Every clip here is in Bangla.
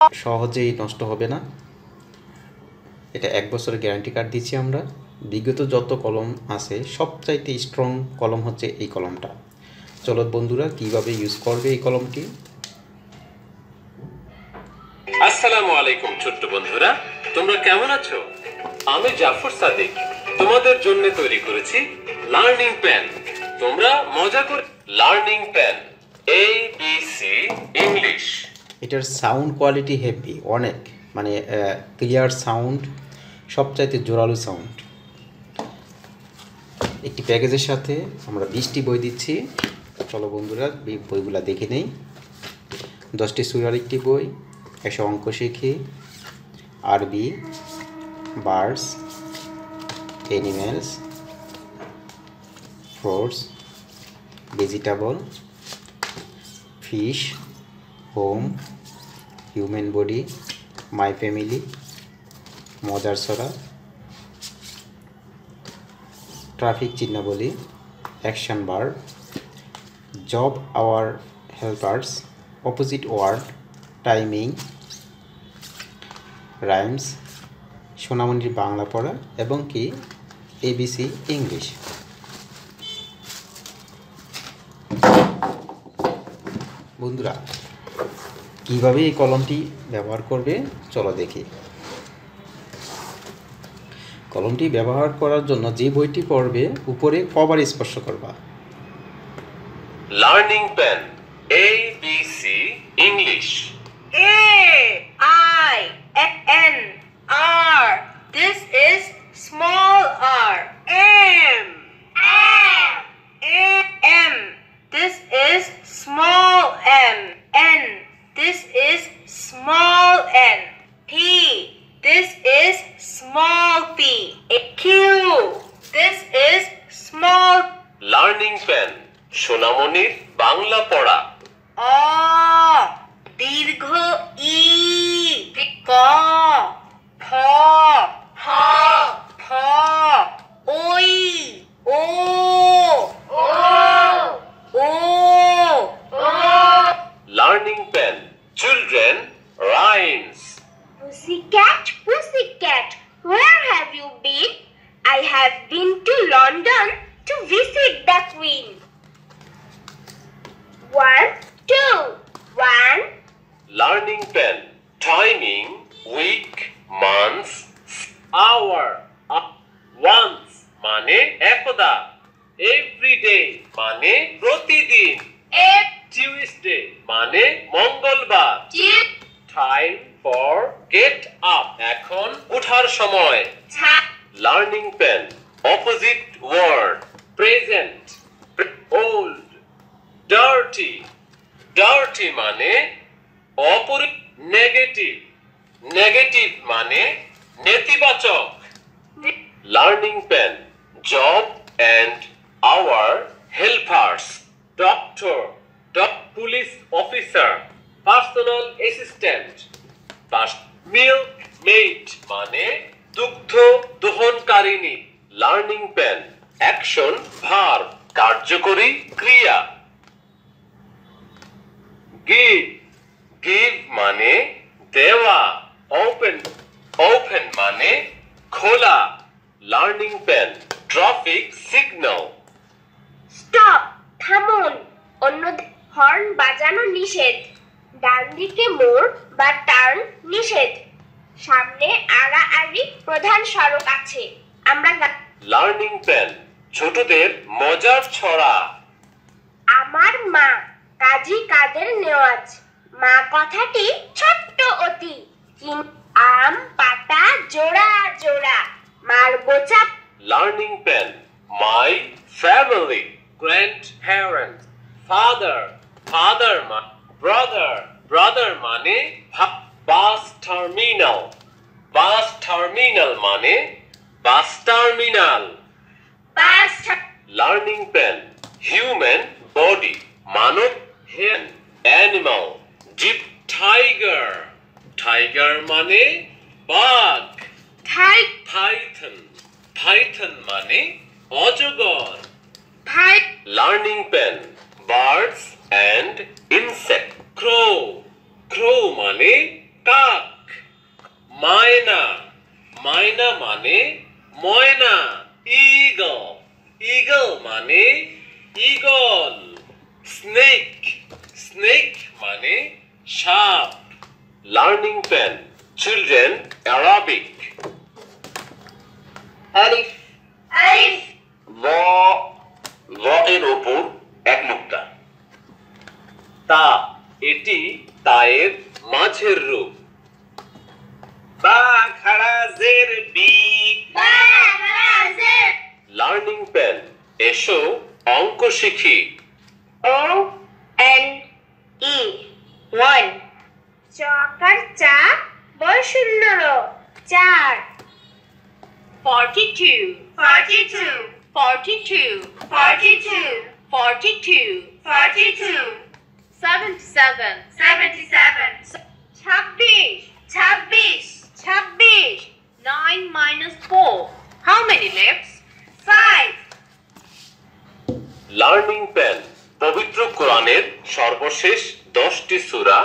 সহজেই নষ্ট হবে না। এটা 1 বছরের গ্যারান্টি কার্ড দিচ্ছি আমরা। বিগত যত কলম আছে সবচাইতে স্ট্রং কলম হচ্ছে এই কলমটা। চলো বন্ধুরা কিভাবে ইউজ করবে এই কলমটি। আসসালামু আলাইকুম ছোট্ট বন্ধুরা, তোমরা কেমন আছো? আমি জাফর সাদিক তোমাদের জন্য তৈরি করেছি লার্নিং পেন। তোমরা মজা করে লার্নিং পেন ABC ইংলিশ। এটার সাউন্ড কোয়ালিটি হেভি, অনেক মানে ক্লিয়ার সাউন্ড, সবচাইতে জোরালো সাউন্ড। একটি প্যাকেজের সাথে আমরা 20টি বই দিচ্ছি। চলো বন্ধুরা বইগুলো দেখে নেই। 10টি সুরার একটি বই, 100 অঙ্ক শিখি, আরবি, birds, animals, fruits, vegetable, fish, home, human body, my family, মজার ছড়া, ট্রাফিক চিহ্নাবলী, action verb, job our helpers, opposite word, timing, rhymes, সোনামণির বাংলা পড়া এবং কি ABC ইংলিশ। বন্ধুরা কিভাবে এই কলমটি ব্যবহার করবে চলো দেখি। কলমটি ব্যবহার করার জন্য যে বইটি পড়বে উপরে কভার স্পর্শ করবা। Learning pen ABC English. AINR. This is small r. M. This is small m. N. This is small n. P. This is small p. Q. This is small. Learning pen সোনামণির বাংলা পড়া। দীর্ঘ ই, ক, খ, খ, ওই, ও, learning pen children rhymes. Pussycat, where have you been? I have been to London to visit the Queen. 1, 2, 1. Learning pen timing week, months, hour. Once মানে একদা, এভরিডে মানে প্রতিদিন, টিউসডে মানে মঙ্গলবার, টাইম ফর গেট আপ এখন ওঠার সময়। Learning pen opposite word present old, dirty, dirty মানে অপরি, নেগেটিভ, নেগেটিভ মানে নেতিবাচক। Learning pen job and our helpers, doctor, police officer, personal assistant. Milkmaid মানে দুগ্ধ দোহনকারিণী। লার্নিং পেন অ্যাকশন ভার্ব কার্যকরী ক্রিয়া। গিভ, গিভ মানে দেওয়া। ওপেন, ওপেন মানে খোলা। Learning pen traffic signal. Stop, থামুন, অন্য হর্ন বাজানো নিষেধ। ডান দিকে মোড় বা টার্ন নিষেধ। সামনে আড়াআড়ি প্রধান সড়ক আছে। আমরা লার্নিং পেন ছোটদের মজার ছড়া। আমার মা কাজী কাদের নেওয়াজ। মা কথাটি ছোট্ট অতি, আম পাতা জোড়া জোড়া, মার বোচা। Learning pen my family, grandparents, father, father মানে ব্রাদার, ব্রাদার মানে বাস টার্মিনাল, বাস টার্মিনাল মানে bus terminal. Learning pen human body মানব hen, animal, zip, tiger, tiger মানে বাঘ। পাইথন, পাইথন মানে অজগর। Learning pen birds and insect, crow, crow মানে কাক। মায়না, মায়না মানে ময়না। ঈগল, ঈগল মানে ঈগল। স্নেক, স্নেক মানে সাপ। Learning pen, children Arabic. আলিফ, আলিফ, ল, ল এর ওপর এক নুক্তা। তা, এটি তায়ের মাঝের রূপ। বা খাড়া জের বি। বা রাজের। লার্নিং প্যান, এসো অঙ্ক শিখি। O N E 1 চকার চা বয়সূন্য 4 42 42 42 42 42 42 77 77 26 26 26 9 minus 4 how many left 5 learning pan, পবিত্র কোরআনের সর্বশেষ 10টি সূরা।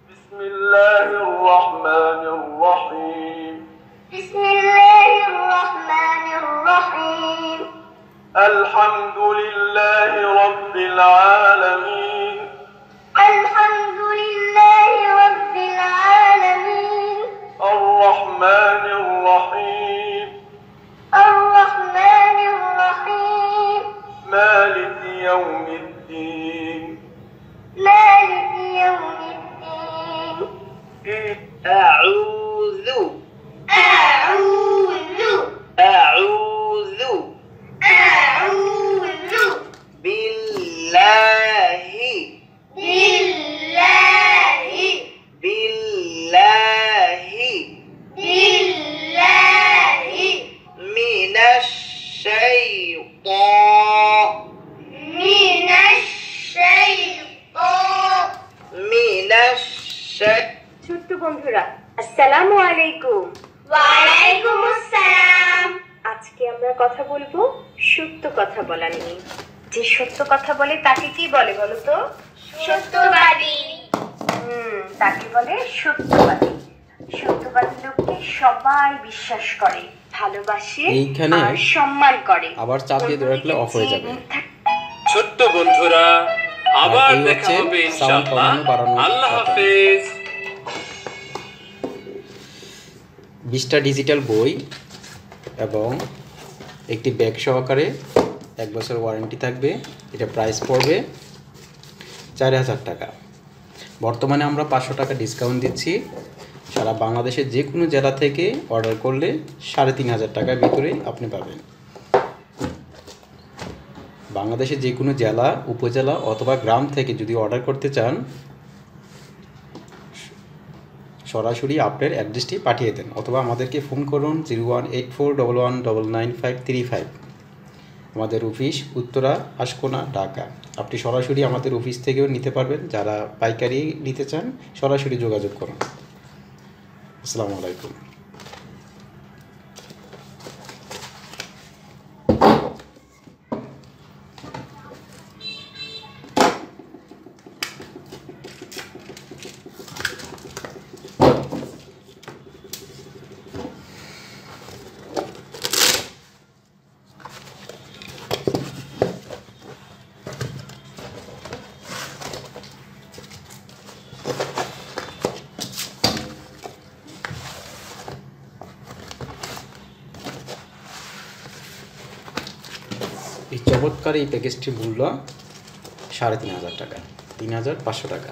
বিসমিল্লাহির রহমানির রহিম। بسم الله الرحمن الرحيم আলহামদুলিল্লাহি রাব্বিল আলামিন। الحمد لله رب العالمين আর রহমানির রহিম। الرحمن الرحيم মালিকি ইয়াউমিদ্দিন। مالك يوم الدين আউযু أعوذ আউযু أعوذ বিল্লাহি بالله বিল্লাহি بالله মিনাশ শাইতান من الشيطان মিনাশ ছোট্ট বন্ধুরা আসসালামু আলাইকুম ওয়ালাইকুম আসসালাম আজকে আমরা কথা বলবো সত্য কথা বলা নিয়ে যে সত্য কথা বলে তাকে কি বলে বলো তো সত্যবাদী তাকে বলে সত্যবাদী সত্যবাদী লোককে সবাই বিশ্বাস করে ভালোবাসে এইখানে আর সম্মান করে আবার চাপ দিয়ে ধরে রাখলে off হয়ে যাবে। ছোট্ট বন্ধুরা, আবার এই দেখা হচ্ছে হবে sound ইনশাআল্লাহ। কমানো বাড়ানো আল্লাহ কথা। হাফেজ। 20টা ডিজিটাল বই এবং একটি ব্যাগ সহকারে 1 বছর ওয়ারেন্টি থাকবে। এটা প্রাইস পড়বে 4000 টাকা। বর্তমানে আমরা 500 টাকা ডিসকাউন্ট দিচ্ছি। সারা বাংলাদেশের যে কোনো জেলা থেকে অর্ডার করলে 3500 টাকার ভিতরে আপনি পাবেন। বাংলাদেশের যে কোনো জেলা, উপজেলা অথবা গ্রাম থেকে যদি অর্ডার করতে চান সরাসরি আপনার অ্যাড্রেসটি পাঠিয়ে দেন অথবা আমাদেরকে ফোন করুন 018411999535। আমাদের অফিস উত্তরা আশকোনা, ঢাকা। আপনি সরাসরি আমাদের অফিস থেকেও নিতে পারবেন। যারা পাইকারি নিতে চান সরাসরি যোগাযোগ করুন। আসসালামু আলাইকুম। এই চমৎকার এই প্যাকেজটির মূল্য 3500 টাকা, 3500 টাকা।